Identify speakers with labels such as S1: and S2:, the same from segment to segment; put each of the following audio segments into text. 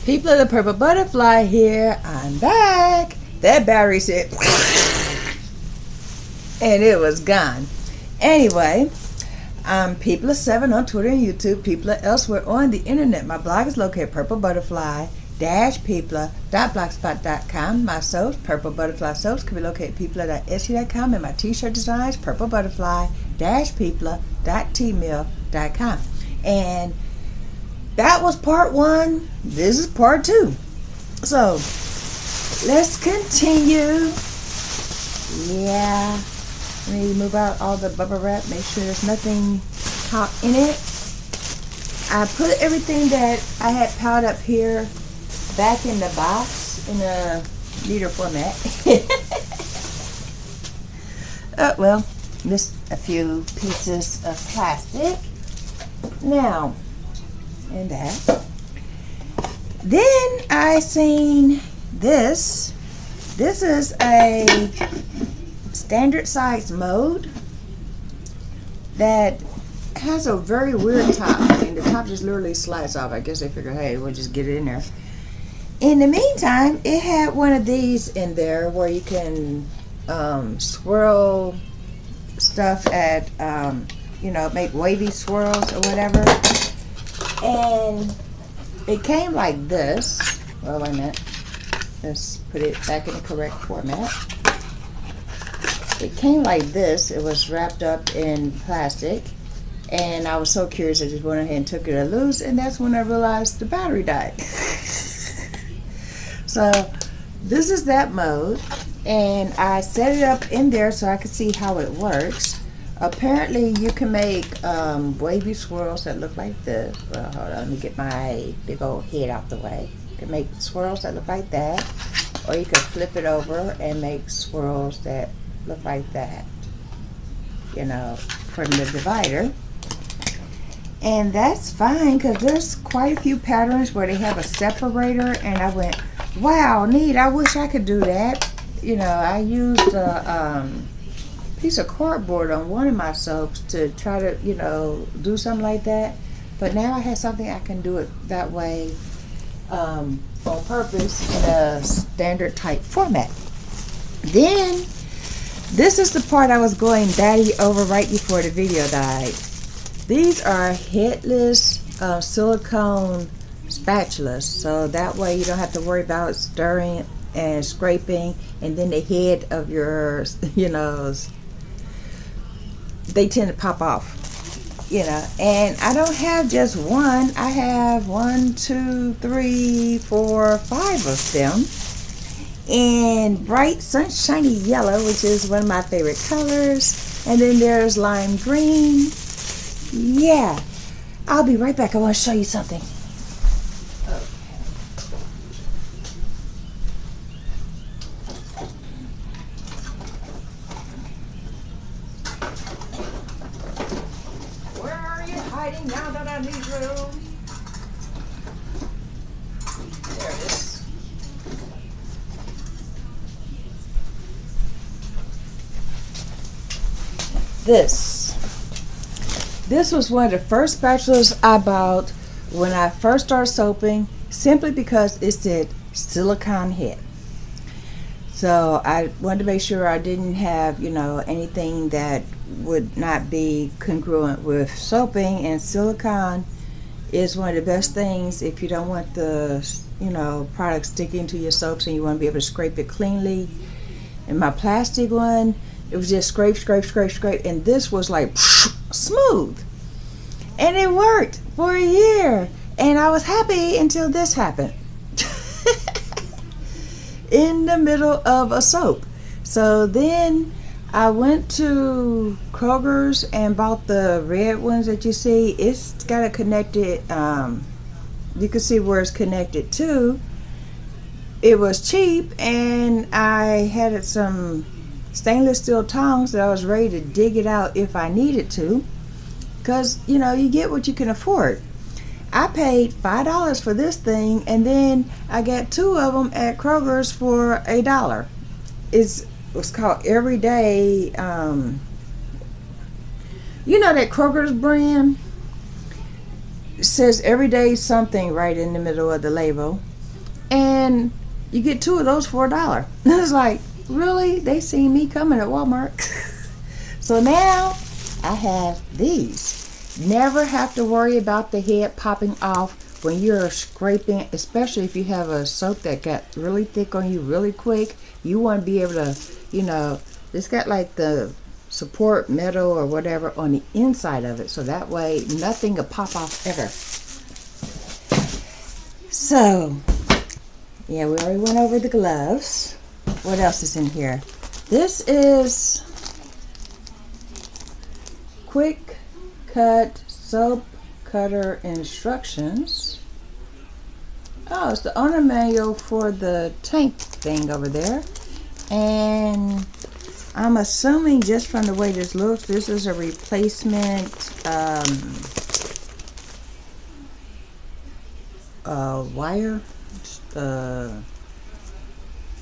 S1: People of the Purple Butterfly here. I'm back. That battery said and it was gone. Anyway, I'm People of 7 on Twitter and YouTube. People are elsewhere on the internet. My blog is located purplebutterfly-people.blogspot.com. My soaps, Purple Butterfly Soaps, can be located at people.etsy.com, and my t-shirt designs, purplebutterfly-people.tmail.com. And that was part 1. This is part 2. So let's continue. Yeah. Let me move out all the bubble wrap. Make sure there's nothing hot in it. I put everything that I had piled up here back in the box in a liter format. Well, missed a few pieces of plastic. Now, and that. Then I seen this. This is a standard size mold that has a very weird top. I mean, the top just literally slides off. I guess they figured, hey, we'll just get it in there. In the meantime, it had one of these in there where you can swirl stuff at, make wavy swirls or whatever. And it came like this. Well, wait a minute. Let's put it back in the correct format. It came like this. It was wrapped up in plastic. And I was so curious, I just went ahead and took it loose. And that's when I realized the battery died. So this is that mode. And I set it up in there so I could see how it works. Apparently you can make wavy swirls that look like this. Well, hold on, let me get my big old head out the way. You can make swirls that look like that, or you can flip it over and make swirls that look like that, from the divider. And that's fine, because there's quite a few patterns where they have a separator, and I went, wow, neat, I wish I could do that. I used a piece of cardboard on one of my soaps to try to, do something like that. But now I have something I can do it that way on purpose in a standard type format. Then, this is the part I was going daddy over right before the video died. These are headless silicone spatulas, so that way you don't have to worry about stirring and scraping, and then the head of your, they tend to pop off, and I don't have just one. I have 1, 2, 3, 4, 5 of them in bright sunshiny yellow, which is one of my favorite colors, and then there's lime green. Yeah, I'll be right back. I want to show you something. Now that I need room. There it is. This was one of the first spatulas I bought when I first started soaping, simply because it said silicone head. So I wanted to make sure I didn't have, anything that would not be congruent with soaping, and silicone is one of the best things if you don't want the, product sticking to your soaps and you want to be able to scrape it cleanly. And my plastic one, it was just scrape, scrape, scrape, scrape, and this was like smooth. And it worked for a year. And I was happy until this happened. In the middle of a soap. So then I went to Kroger's and bought the red ones that you see. It's got a connected, you can see where it's connected to. It was cheap, and I had some stainless steel tongs that I was ready to dig it out if I needed to. Because, you get what you can afford. I paid $5 for this thing, and then I got 2 of them at Kroger's for $1. It was called Everyday. You know that Kroger's brand? It says Everyday something right in the middle of the label. and you get 2 of those for $1. It's like, really? They seen me coming at Walmart. So now I have these. Never have to worry about the head popping off when you're scraping, especially if you have a soap that got really thick on you really quick. You want to be able to, you know, it's got like the support metal or whatever on the inside of it, so that way nothing will pop off ever. So yeah, we already went over the gloves. What else is in here? This is quick cut soap cutter instructions. Oh, it's the owner manual for the tank thing over there. And I'm assuming just from the way this looks, this is a replacement wire,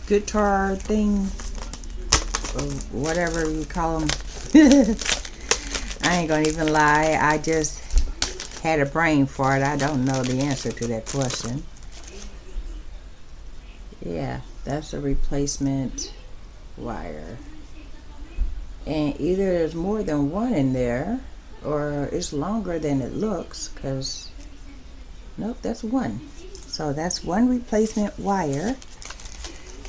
S1: guitar thing, or whatever you call them. I ain't gonna even lie, I just had a brain fart. I don't know the answer to that question. Yeah, that's a replacement wire. And either there's more than one in there, or it's longer than it looks, because nope, that's one. So that's one replacement wire.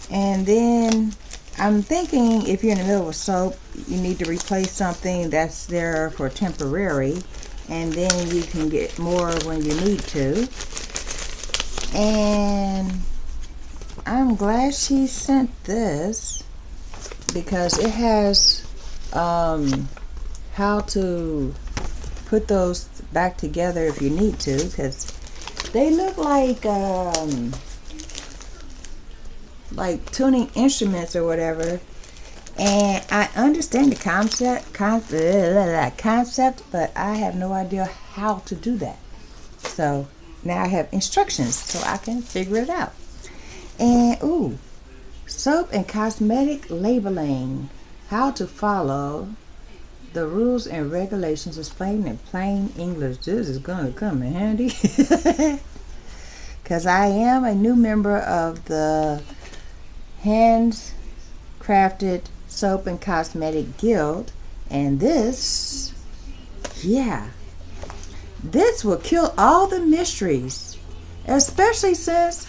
S1: And then I'm thinking if you're in the middle of soap, you need to replace something that's there for temporary, and then you can get more when you need to. And I'm glad she sent this, because it has how to put those back together if you need to, because they look like tuning instruments or whatever. And I understand the concept, but I have no idea how to do that. So now I have instructions so I can figure it out. And ooh, soap and cosmetic labeling. How to follow the rules and regulations explained in plain English. This is going to come in handy. Because I am a new member of the Handcrafted Soap and Cosmetic Guild. And this, yeah, this will kill all the mysteries. Especially since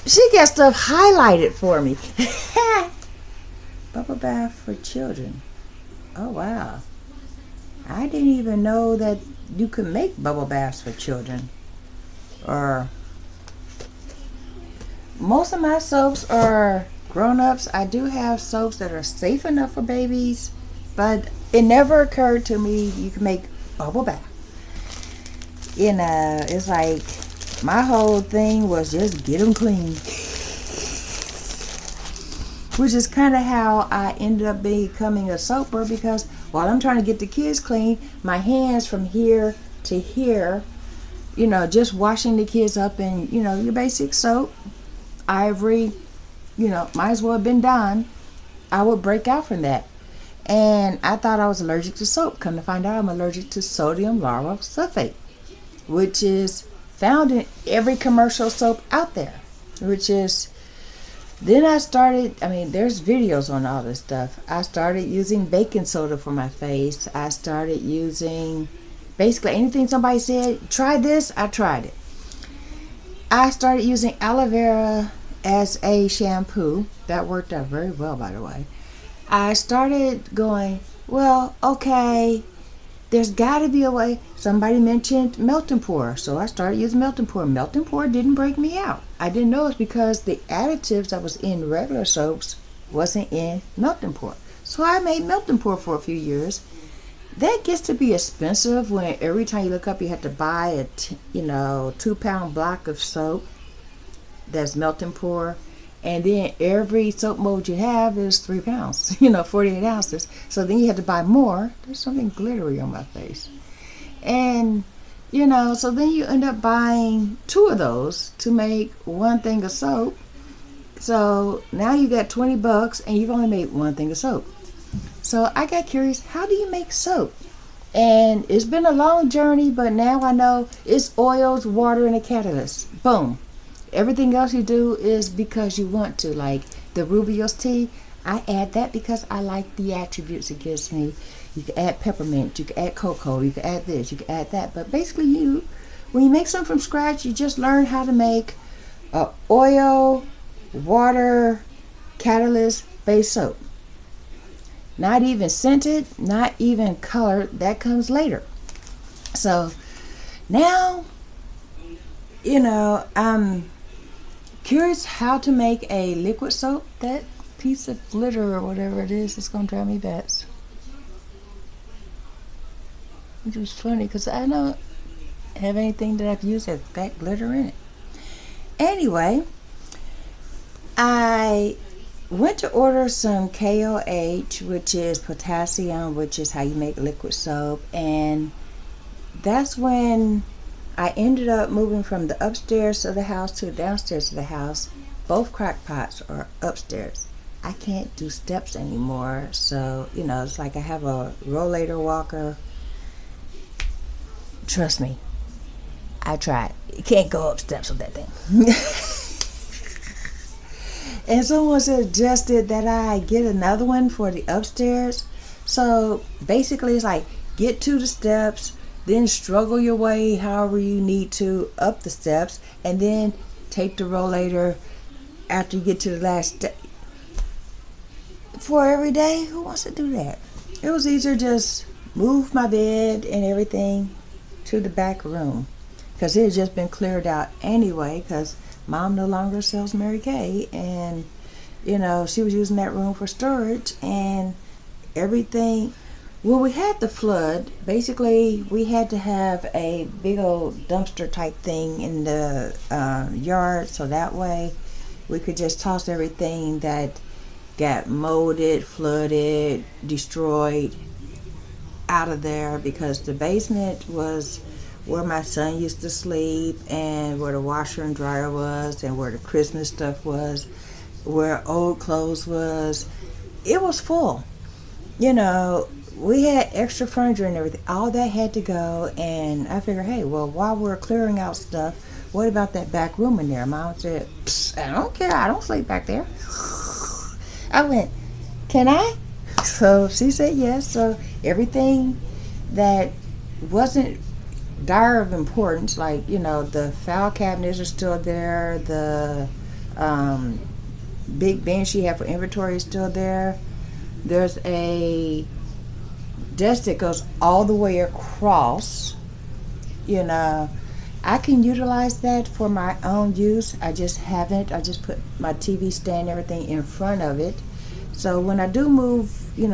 S1: she gets stuff highlighted for me. Bubble bath for children. Oh wow. I didn't even know that you could make bubble baths for children. Or most of my soaps are grown-ups. I do have soaps that are safe enough for babies, but it never occurred to me you can make bubble bath. You know, it's like my whole thing was just get them clean. Which is kind of how I ended up becoming a soaper, because while I'm trying to get the kids clean, my hands from here to here, you know, just washing the kids up in, you know, your basic soap, Ivory, you know, might as well have been done. I would break out from that. And I thought I was allergic to soap. Come to find out I'm allergic to sodium lauryl sulfate, which is found in every commercial soap out there, which is... Then I started, I mean, there's videos on all this stuff. I started using baking soda for my face. I started using basically anything somebody said, try this, I tried it. I started using aloe vera as a shampoo. That worked out very well, by the way. I started going, well, okay, there's got to be a way. Somebody mentioned melt and pour, so I started using melt and pour. Melt and pour didn't break me out. I didn't know it's because the additives that was in regular soaps wasn't in melt and pour. So I made melt and pour for a few years. That gets to be expensive when every time you look up you have to buy a 2-pound block of soap that's melt and pour. And then every soap mold you have is 3 pounds, 48 ounces. So then you have to buy more. There's something glittery on my face. And, so then you end up buying 2 of those to make 1 thing of soap. So now you got $20 and you've only made 1 thing of soap. So I got curious, how do you make soap? And it's been a long journey, but now I know it's oils, water, and a catalyst. Boom. everything else you do is because you want to. Like the Rubio's tea, I add that because I like the attributes it gives me. You can add peppermint, you can add cocoa, you can add this, you can add that. But basically, when you make something from scratch, you just learn how to make oil, water, catalyst based soap. Not even scented, not even colored. That comes later. So now, I'm curious how to make a liquid soap. That piece of glitter or whatever it is going to drive me bats. Which was funny because I don't have anything that I've used that's got glitter in it. Anyway, I went to order some KOH, which is potassium, which is how you make liquid soap. And that's when I ended up moving from the upstairs of the house to the downstairs of the house. Both crock pots are upstairs. I can't do steps anymore. So, it's like I have a rollator walker. Trust me, I tried. You can't go up steps with that thing. And someone suggested that I get another one for the upstairs. So basically it's like get to the steps, then struggle your way however you need to up the steps, and then take the rollator after you get to the last step. For every day, who wants to do that? It was easier just move my bed and everything to the back room, because it had just been cleared out anyway, because Mom no longer sells Mary Kay, and she was using that room for storage and everything. When we had the flood, basically we had to have a big old dumpster type thing in the yard, so that way we could just toss everything that got molded, flooded, destroyed out of there, because the basement was where my son used to sleep, and where the washer and dryer was, and where the Christmas stuff was, where old clothes was. It was full. We had extra furniture and everything. All that had to go, and I figured, hey, well, while we're clearing out stuff, what about that back room in there? Mom said, I don't care. I don't sleep back there. I went, can I? So she said yes. So everything that wasn't dire of importance, like the file cabinets are still there, the big bench she had for inventory is still there. There's a desk that goes all the way across. I can utilize that for my own use. I just haven't. I just put my TV stand and everything in front of it, so when I do move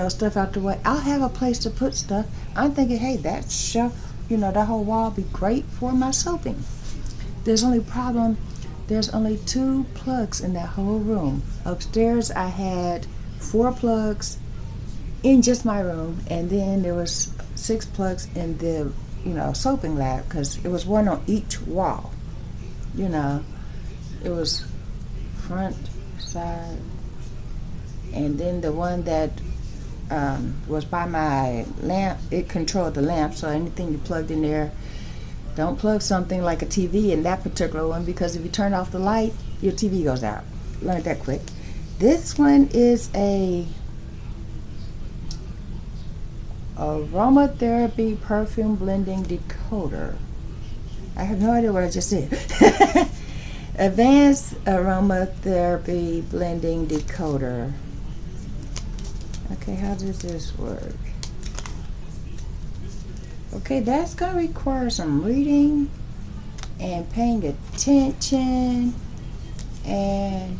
S1: stuff out the way, I'll have a place to put stuff. I'm thinking, hey, that shelf, that whole wall be great for my soaping. There's only 2 plugs in that whole room. Upstairs I had 4 plugs in just my room, and then there was 6 plugs in the soaping lab, because it was one on each wall. It was front, side, and then the one that was by my lamp, it controlled the lamp, so anything you plugged in there, don't plug something like a TV in that particular one, because if you turn off the light, your TV goes out. Learned that quick. This one is a aromatherapy perfume blending decoder. I have no idea what I just said. Advanced aromatherapy blending decoder. Okay, how does this work? Okay, that's going to require some reading and paying attention. And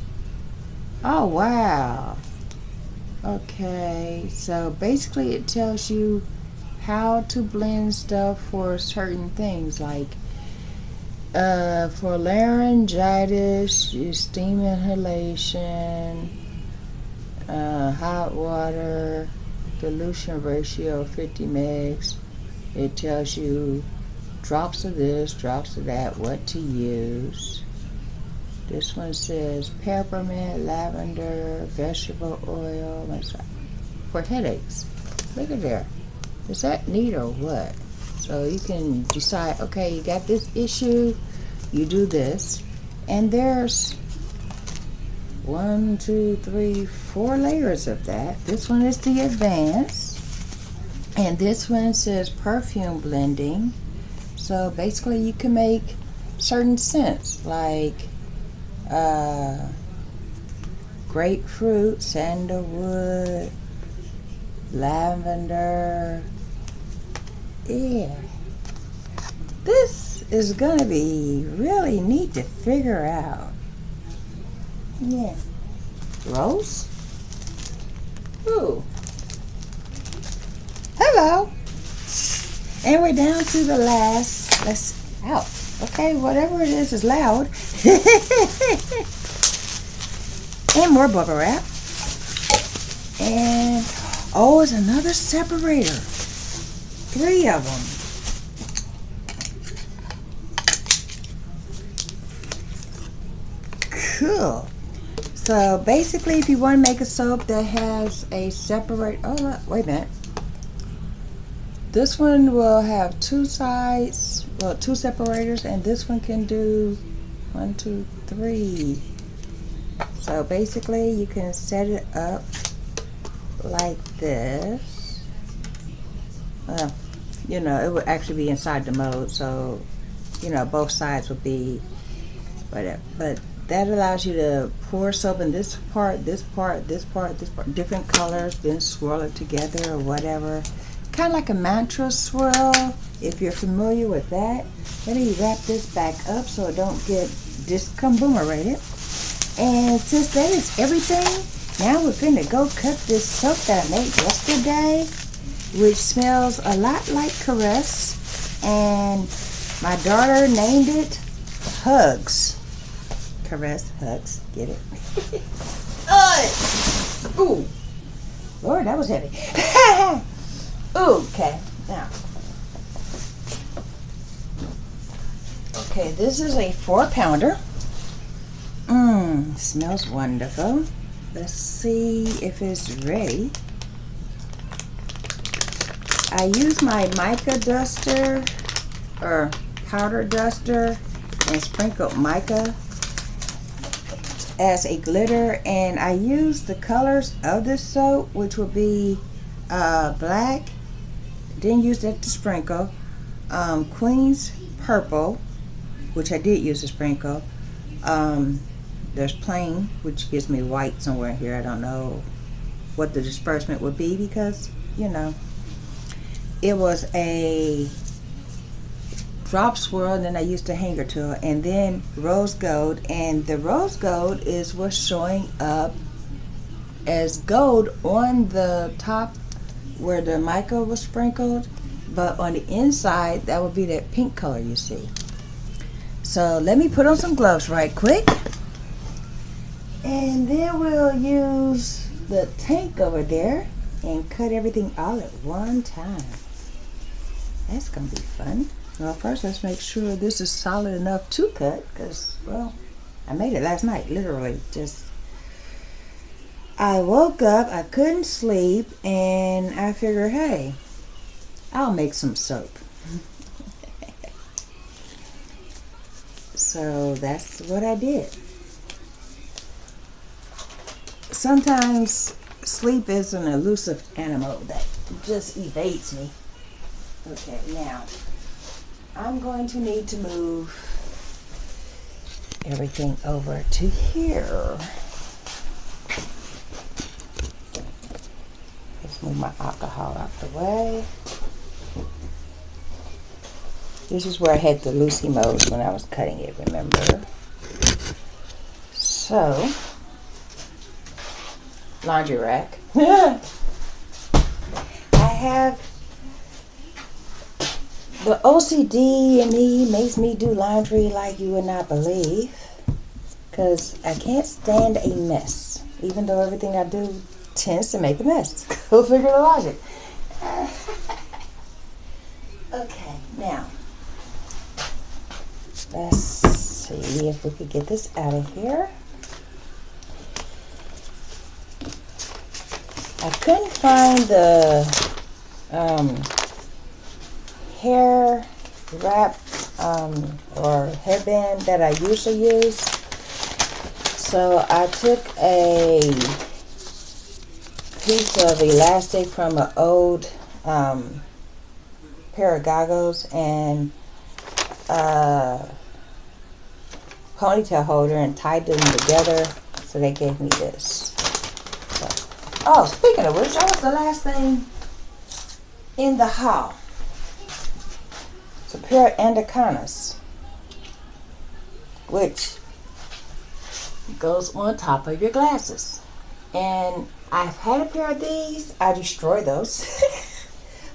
S1: oh wow. Okay, so basically it tells you how to blend stuff for certain things, like for laryngitis, steam inhalation, hot water, dilution ratio 50 mg. It tells you drops of this, drops of that, what to use. This one says peppermint, lavender, vegetable oil, for headaches. Look at there. Is that neat or what? So you can decide, okay, you got this issue, you do this. And there's 1, 2, 3, 4 layers of that. This one is the advanced, and this one says perfume blending. So basically you can make certain scents like grapefruit, sandalwood, lavender. Yeah, this is gonna be really neat to figure out. Yeah. Rose? Ooh. Hello. And we're down to the last. Out. Okay, whatever it is loud. And more bubble wrap. And, oh, it's another separator. 3 of them. Cool. So basically, if you want to make a soap that has a separate, oh look, wait a minute. This one will have 2 sides, well, 2 separators, and this one can do 1, 2, 3. So basically, you can set it up like this. You know, it would actually be inside the mold, so you know both sides would be whatever. But that allows you to pour soap in this part, this part, this part, this part, different colors, then swirl it together or whatever. Kind of like a mantra swirl, if you're familiar with that. Let me wrap this back up so it don't get discombobulated. And since that is everything, now we're finna go cut this soap that I made yesterday, which smells a lot like Caress. And my daughter named it Hugs. Caress, Hugs, get it? Ooh, Lord, that was heavy. Okay, now. Okay, this is a 4-pounder. Smells wonderful. Let's see if it's ready. I use my mica duster or powder duster and sprinkled mica as a glitter, and I use the colors of this soap, which will be black, didn't use that to sprinkle, Queen's Purple, which I did use to sprinkle, there's plain, which gives me white somewhere here. I don't know what the disbursement would be because, you know, it was a drop swirl, and then I used a hanger tool, and then rose gold, and the rose gold is what's showing up as gold on the top where the mica was sprinkled, but on the inside that would be that pink color you see. So let me put on some gloves right quick, and then we'll use the tank over there and cut everything all at one time. That's gonna be fun. Well, first let's make sure this is solid enough to cut, because, well, I made it last night, literally. I woke up, I couldn't sleep, and I figured, hey, I'll make some soap. So that's what I did. Sometimes sleep is an elusive animal that just evades me. Okay, now I'm going to need to move everything over to here. Let's move my alcohol out the way. This is where I had the Lucy mold when I was cutting it, remember? So, laundry rack. I have the OCD in me makes me do laundry like you would not believe, because I can't stand a mess, even though everything I do tends to make a mess. Go figure the logic. Okay, now let's see if we could get this out of here. I couldn't find the hair wrap or hairband that I usually use, So I took a piece of elastic from an old pair of goggles and ponytail holder and tied them together, so they gave me this. So, oh, speaking of which, that was the last thing in the haul. It's a pair of Anacondas, which goes on top of your glasses. And I've had a pair of these. I destroyed those.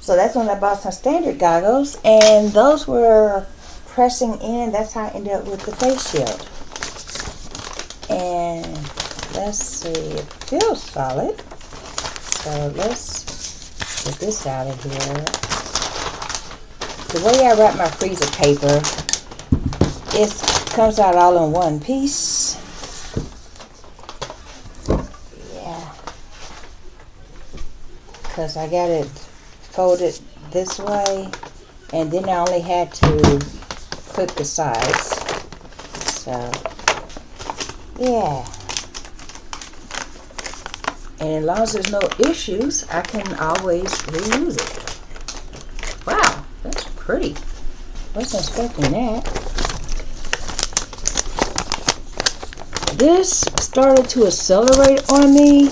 S1: So that's when I bought some standard goggles, and those were pressing in. That's how I ended up with the face shield. And let's see, it feels solid. So let's get this out of here. The way I wrap my freezer paper, it comes out all in one piece. Yeah. Because I got it folded this way, and then I only had to clip the sides. So yeah, and as long as there's no issues, I can always reuse it. Wow, that's pretty. Wasn't expecting that. This started to accelerate on me,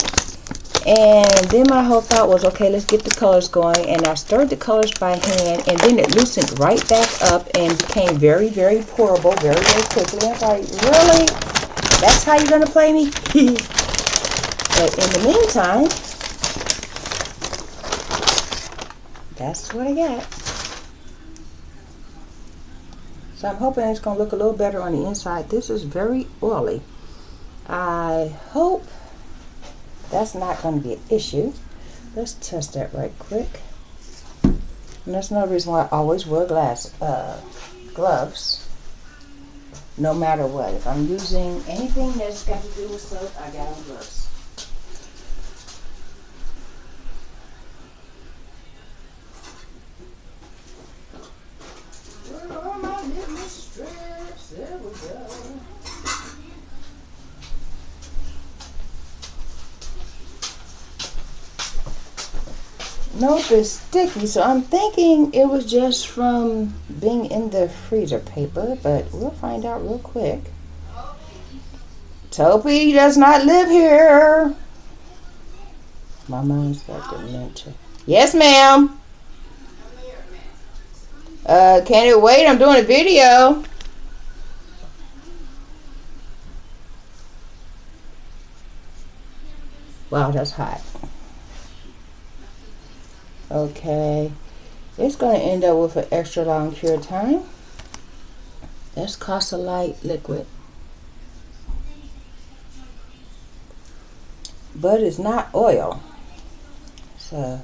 S1: and then my whole thought was, okay, let's get the colors going. And I stirred the colors by hand, and then it loosened right back up and became very, very pourable very, very quickly. I was like, really? That's how you're going to play me? But in the meantime, that's what I got. So I'm hoping it's going to look a little better on the inside. This is very oily. I hope that's not going to be an issue. Let's test that right quick. And that's another reason why I always wear gloves, no matter what. If I'm using anything that's got to do with soap, I got on gloves. Where are my little strips? There we go. Nope, it's sticky, so I'm thinking it was just from being in the freezer paper, but we'll find out real quick. Topi does not live here. My mom's got dementia. Yes, ma'am. Can it wait? I'm doing a video. Wow, that's hot. Okay, it's going to end up with an extra long cure time. That's Light liquid, but it's not oil. So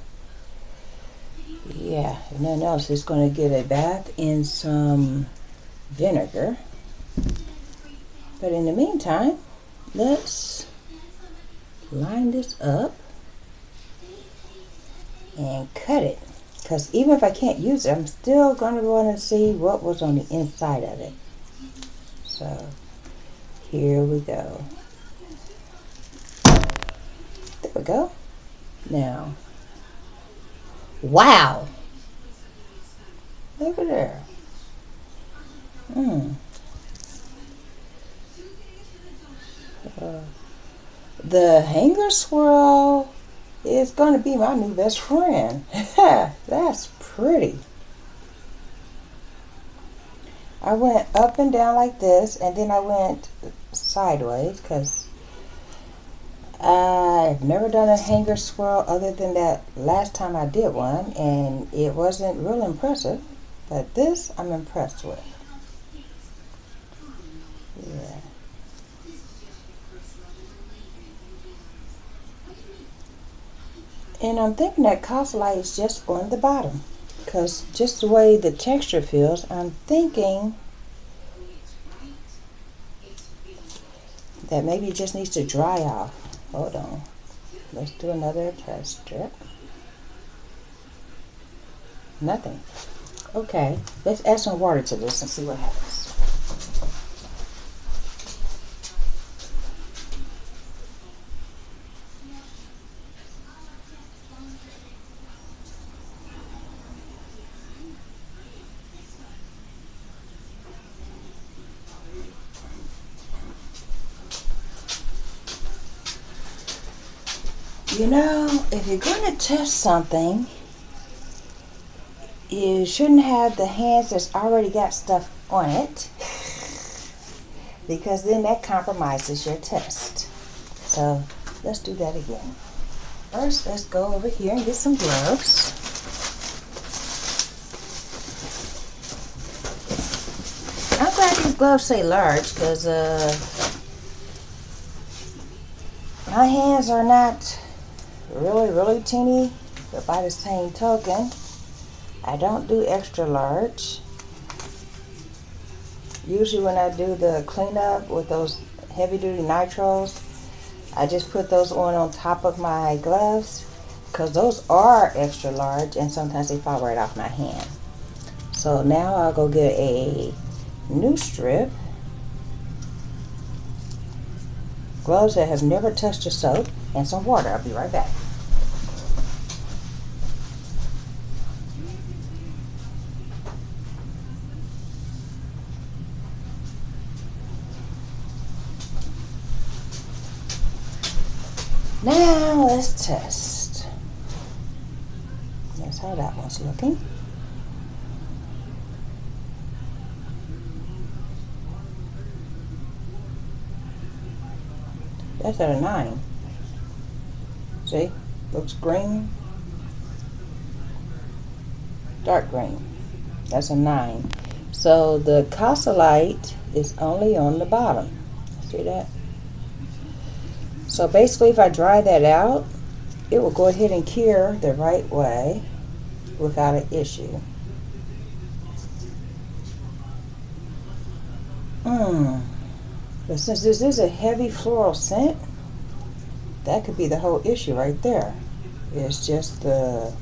S1: yeah, if nothing else, it's going to get a bath in some vinegar. But in the meantime, let's line this up and cut it, because even if I can't use it, I'm still going to want to see what was on the inside of it. So here we go. There we go. Now, wow, look at there. The hanger swirl is going to be my new best friend. That's pretty. I went up and down like this, and then I went sideways, because I've never done a hanger swirl other than that last time I did one, and it wasn't real impressive. But this I'm impressed with. Yeah. And I'm thinking that Light is just on the bottom, because just the way the texture feels, I'm thinking that maybe it just needs to dry off. Hold on. Let's do another test strip. Nothing. Okay, let's add some water to this and see what happens. You know, if you're going to test something, you shouldn't have the hands that's already got stuff on it, because then that compromises your test. So let's do that again. First, let's go over here and get some gloves. I'm glad these gloves say large, because my hands are not really teeny, but by the same token, I don't do extra large. Usually when I do the cleanup with those heavy duty nitros, I just put those on top of my gloves, because those are extra large and sometimes they fall right off my hand. So now I'll go get a new strip, gloves that have never touched a soap, and some water. I'll be right back. Now let's test. That's how that one's looking. That's at a 9. See? Looks green. Dark green. That's a 9. So the Light is only on the bottom. See that? So basically, if I dry that out, it will go ahead and cure the right way without an issue. But since this is a heavy floral scent, that could be the whole issue right there. It's just the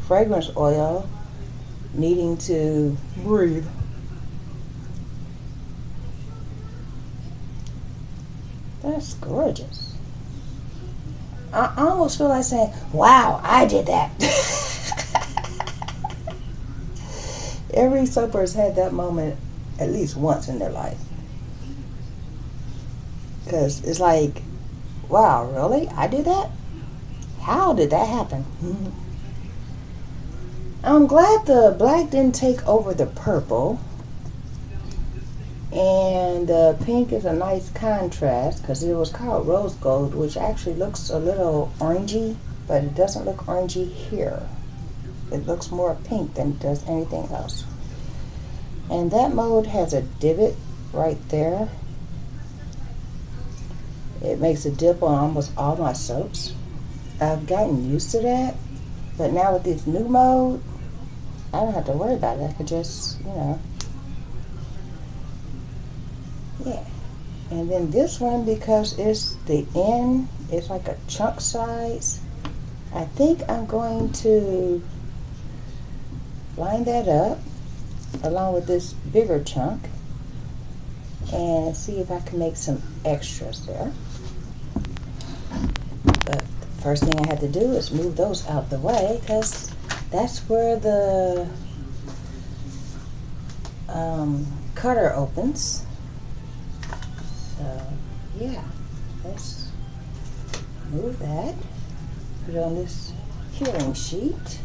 S1: fragrance oil needing to breathe. That's gorgeous. I almost feel like saying, wow, I did that. Every soaper has had that moment at least once in their life. Because it's like, wow, really? I did that? How did that happen? I'm glad the black didn't take over the purple. And the pink is a nice contrast, because it was called rose gold, which actually looks a little orangey, but it doesn't look orangey here. It looks more pink than it does anything else. And that mode has a divot right there. It makes a dip on almost all my soaps. I've gotten used to that, but now with this new mode, I don't have to worry about it. I could just, yeah. And then this one, because it's the end, it's like a chunk size, I think I'm going to line that up along with this bigger chunk and see if I can make some extras there. But the first thing I had to do is move those out the way, because that's where the cutter opens. So yeah, let's move that, put it on this curing sheet.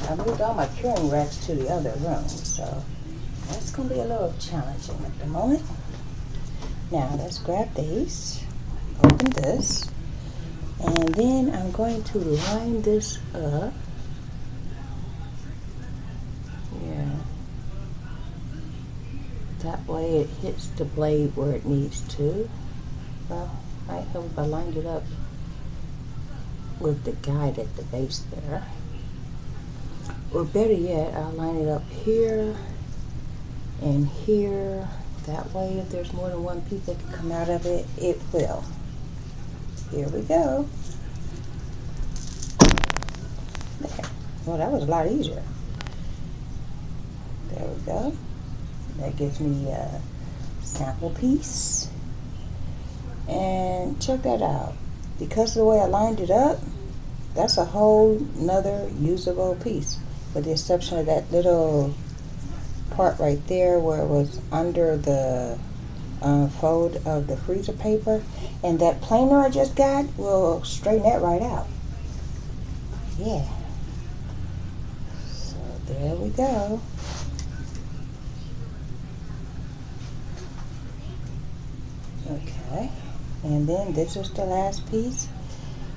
S1: I moved all my curing racks to the other room, so that's going to be a little challenging at the moment. Now let's grab these, open this, and then I'm going to line this up. Yeah. That way it hits the blade where it needs to. Well, I hope I lined it up with the guide at the base there. Or better yet, I'll line it up here and here. That way, if there's more than one piece that can come out of it, it will. Here we go. There. Well, that was a lot easier. There we go. That gives me a sample piece. And check that out. Because of the way I lined it up, that's a whole nother usable piece. With the exception of that little part right there where it was under the fold of the freezer paper, and that planer I just got will straighten that right out. Yeah. So there we go. Okay. And then this is the last piece.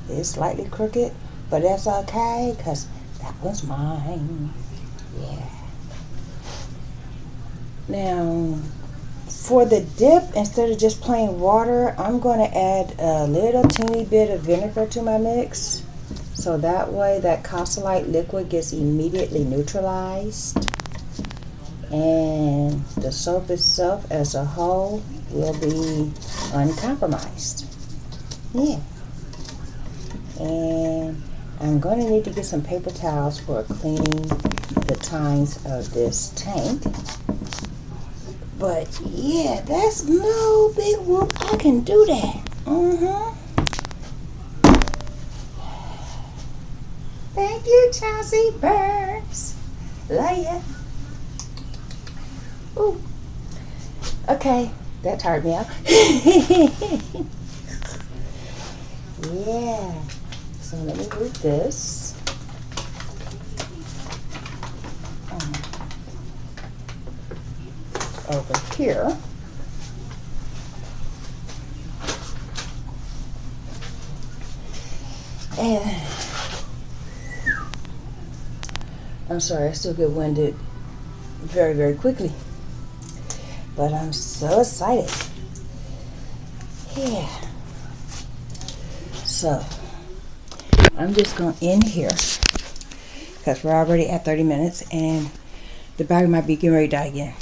S1: It's slightly crooked, but that's okay, because that was mine. Yeah. Now, for the dip, instead of just plain water, I'm going to add a little teeny bit of vinegar to my mix. So that way that Cosalite liquid gets immediately neutralized. And the soap itself as a whole will be uncompromised. Yeah. And I'm going to need to get some paper towels for cleaning the tines of this tank. But yeah, that's no big whoop. I can do that. Thank you, Chauncey Burns. Love ya. Ooh. Okay, that tired me out. Yeah. So let me move this. Over here. And I'm sorry, I still get winded very, very quickly. But I'm so excited. Yeah. So I'm just going to end here because we're already at 30 minutes and the battery might be getting ready to die again.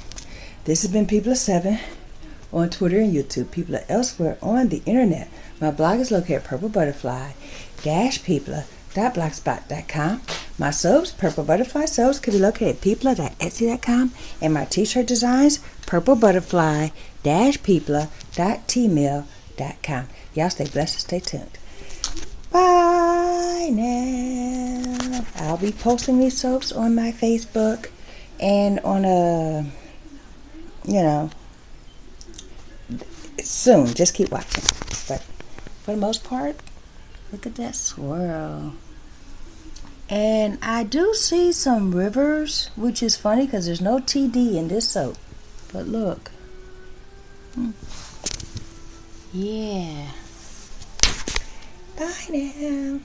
S1: This has been People of 7 on Twitter and YouTube. People are elsewhere on the internet. My blog is located at purplebutterfly-people.blogspot.com. My soaps, Purple Butterfly soaps, can be located at people.etsy.com. And my t-shirt designs, purplebutterfly-people.tmail.com. Y'all stay blessed and stay tuned. Bye now. I'll be posting these soaps on my Facebook and on soon. Just keep watching. But for the most part, look at that swirl. And I do see some rivers, which is funny because there's no TD in this soap. But look. Yeah. Bye now.